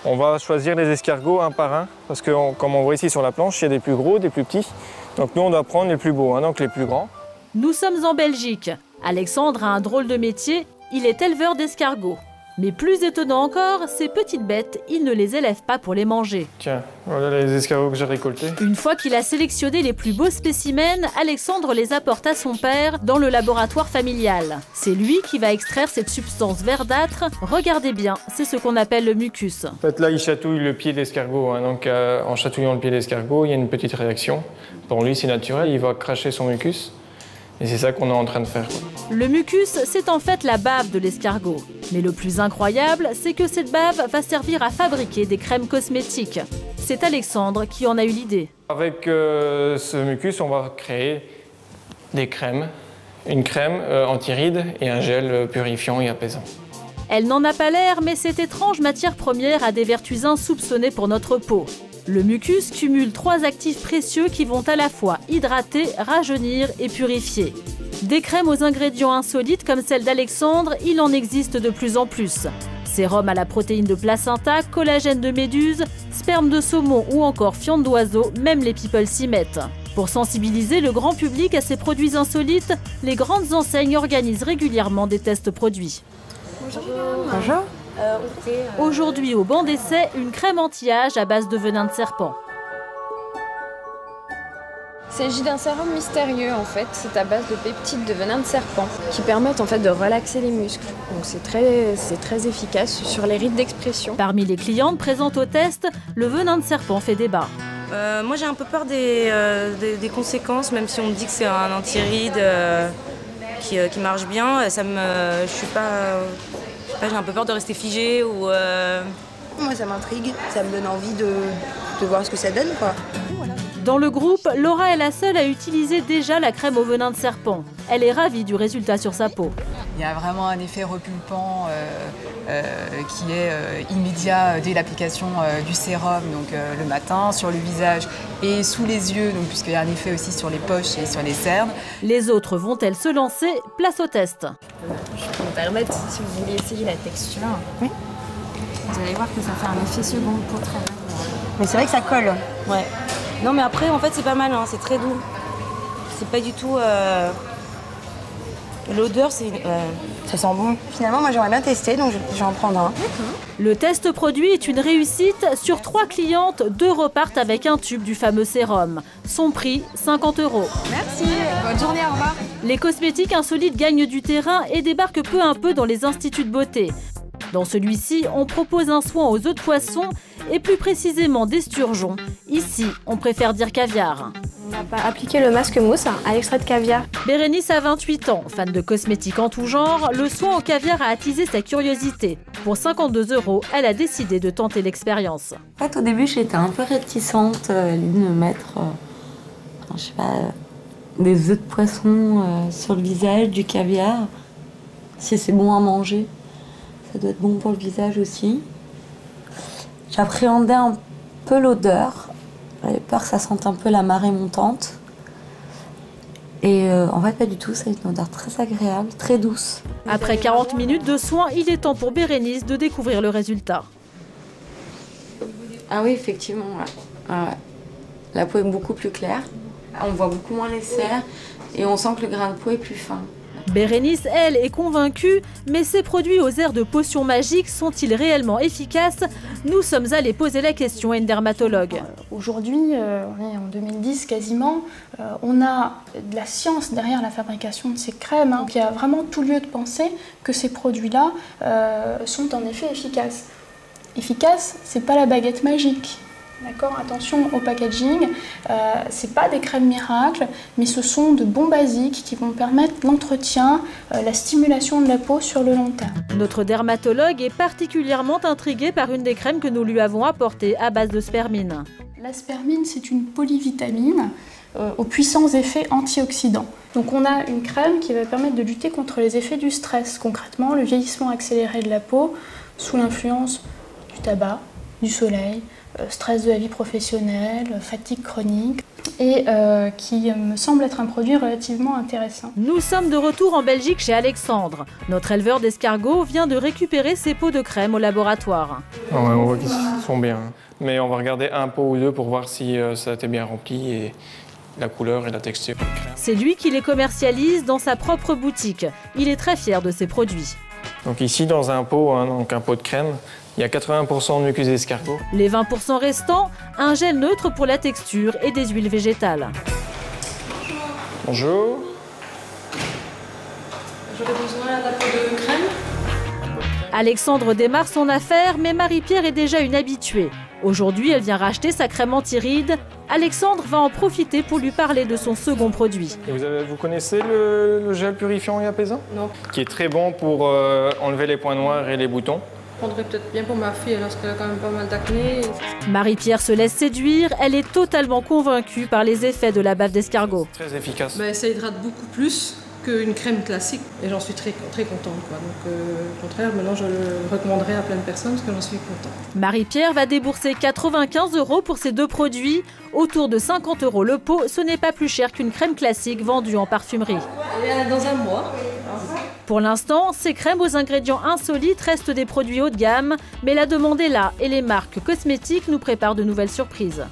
On va choisir les escargots un par un, parce que comme on voit ici sur la planche, il y a des plus gros, des plus petits. Donc nous, on doit prendre les plus beaux, donc les plus grands. Nous sommes en Belgique. Alexandre a un drôle de métier, il est éleveur d'escargots. Mais plus étonnant encore, ces petites bêtes, il ne les élève pas pour les manger. Tiens, voilà les escargots que j'ai récoltés. Une fois qu'il a sélectionné les plus beaux spécimens, Alexandre les apporte à son père dans le laboratoire familial. C'est lui qui va extraire cette substance verdâtre. Regardez bien, c'est ce qu'on appelle le mucus. En fait, là, il chatouille le pied d'escargot. Donc, en chatouillant le pied d'escargot, il y a une petite réaction. Pour lui, c'est naturel, il va cracher son mucus. Et c'est ça qu'on est en train de faire. Le mucus, c'est en fait la bave de l'escargot. Mais le plus incroyable, c'est que cette bave va servir à fabriquer des crèmes cosmétiques. C'est Alexandre qui en a eu l'idée. Avec ce mucus, on va créer des crèmes. Une crème anti-rides et un gel purifiant et apaisant. Elle n'en a pas l'air, mais cette étrange matière première a des vertus insoupçonnées pour notre peau. Le mucus cumule 3 actifs précieux qui vont à la fois hydrater, rajeunir et purifier. Des crèmes aux ingrédients insolites comme celle d'Alexandre, il en existe de plus en plus. Sérum à la protéine de placenta, collagène de méduse, sperme de saumon ou encore fiente d'oiseau, même les people s'y mettent. Pour sensibiliser le grand public à ces produits insolites, les grandes enseignes organisent régulièrement des tests produits. Bonjour. Aujourd'hui, au banc d'essai, une crème anti-âge à base de venin de serpent. Il s'agit d'un sérum mystérieux en fait, c'est à base de peptides de venin de serpent qui permettent en fait de relaxer les muscles. Donc c'est très efficace sur les rides d'expression. Parmi les clientes présentes au test, le venin de serpent fait débat. Moi j'ai un peu peur des conséquences, même si on me dit que c'est un anti-ride qui marche bien, je suis pas, j'ai un peu peur de rester figée ou. Moi ça m'intrigue, ça me donne envie de voir ce que ça donne quoi. Dans le groupe, Laura est la seule à utiliser déjà la crème au venin de serpent. Elle est ravie du résultat sur sa peau. Il y a vraiment un effet repulpant qui est immédiat dès l'application du sérum, donc le matin, sur le visage et sous les yeux, donc puisqu'il y a un effet aussi sur les poches et sur les cernes. Les autres vont-elles se lancer? Place au test. Je peux me permettre, si vous voulez essayer la texture. Oui. Vous allez voir que ça fait un effet second peau très bien. Mais c'est vrai que ça colle. Ouais. Non mais après en fait c'est pas mal, c'est très doux. C'est pas du tout. L'odeur c'est. Ça sent bon. Finalement moi j'aimerais bien tester donc je vais en prendre un. Le test produit est une réussite. Sur 3 clientes, 2 repartent avec un tube du fameux sérum. Son prix, 50 €. Merci, bonne journée, au revoir. Les cosmétiques insolites gagnent du terrain et débarquent peu à peu dans les instituts de beauté. Dans celui-ci, on propose un soin aux œufs de poisson et plus précisément d'esturgeon. Ici, on préfère dire caviar. On n'a pas appliqué le masque mousse à l'extrait de caviar. Bérénice a 28 ans, fan de cosmétiques en tout genre. Le soin au caviar a attisé sa curiosité. Pour 52 €, elle a décidé de tenter l'expérience. En fait, au début, j'étais un peu réticente à l'idée de me mettre, je sais pas, des œufs de poisson sur le visage, du caviar. Si c'est bon à manger, ça doit être bon pour le visage aussi. J'appréhendais un peu l'odeur. J'avais peur que ça sente un peu la marée montante. Et en fait, pas du tout. C'est une odeur très agréable, très douce. Après 40 minutes de soins, il est temps pour Bérénice de découvrir le résultat. Ah oui, effectivement. Ouais. Ah ouais. La peau est beaucoup plus claire. On voit beaucoup moins les cernes et on sent que le grain de peau est plus fin. Bérénice, elle, est convaincue, mais ces produits aux airs de potions magiques sont-ils réellement efficaces? Nous sommes allés poser la question à une dermatologue. Aujourd'hui, on est en 2010 quasiment, on a de la science derrière la fabrication de ces crèmes. Donc il y a vraiment tout lieu de penser que ces produits-là sont en effet efficaces. Efficace, c'est pas la baguette magique. D'accord, attention au packaging, c'est pas des crèmes miracles, mais ce sont de bons basiques qui vont permettre l'entretien, la stimulation de la peau sur le long terme. Notre dermatologue est particulièrement intriguée par une des crèmes que nous lui avons apportées à base de spermine. La spermine, c'est une polyvitamine aux puissants effets antioxydants. Donc on a une crème qui va permettre de lutter contre les effets du stress, concrètement le vieillissement accéléré de la peau sous l'influence du tabac, du soleil, stress de la vie professionnelle, fatigue chronique. et qui me semble être un produit relativement intéressant. Nous sommes de retour en Belgique chez Alexandre. Notre éleveur d'escargots vient de récupérer ses pots de crème au laboratoire. Ouais, on voit qu'ils sont bien. Mais on va regarder un pot ou deux pour voir si ça a été bien rempli et la couleur et la texture. C'est lui qui les commercialise dans sa propre boutique. Il est très fier de ses produits. Donc ici, dans un pot, donc un pot de crème, il y a 80% de mucus d'escargot. Les 20% restants, un gel neutre pour la texture et des huiles végétales. Bonjour. J'aurais besoin d'un pot de crème. Alexandre démarre son affaire, mais Marie-Pierre est déjà une habituée. Aujourd'hui, elle vient racheter sa crème anti-rides. Alexandre va en profiter pour lui parler de son second produit. Et vous connaissez le gel purifiant et apaisant? Non. Qui est très bon pour enlever les points noirs et les boutons. Je prendrais peut-être bien pour ma fille, parce qu'elle a quand même pas mal d'acné. Marie-Pierre se laisse séduire. Elle est totalement convaincue par les effets de la bave d'escargot. Très efficace. Ça hydrate beaucoup plus qu'une crème classique et j'en suis très contente. Donc au contraire, maintenant je le recommanderais à plein de personnes parce que j'en suis contente. Marie-Pierre va débourser 95 € pour ces deux produits. Autour de 50 € le pot, ce n'est pas plus cher qu'une crème classique vendue en parfumerie. Et dans un mois. Pour l'instant, ces crèmes aux ingrédients insolites restent des produits haut de gamme, mais la demande est là et les marques cosmétiques nous préparent de nouvelles surprises.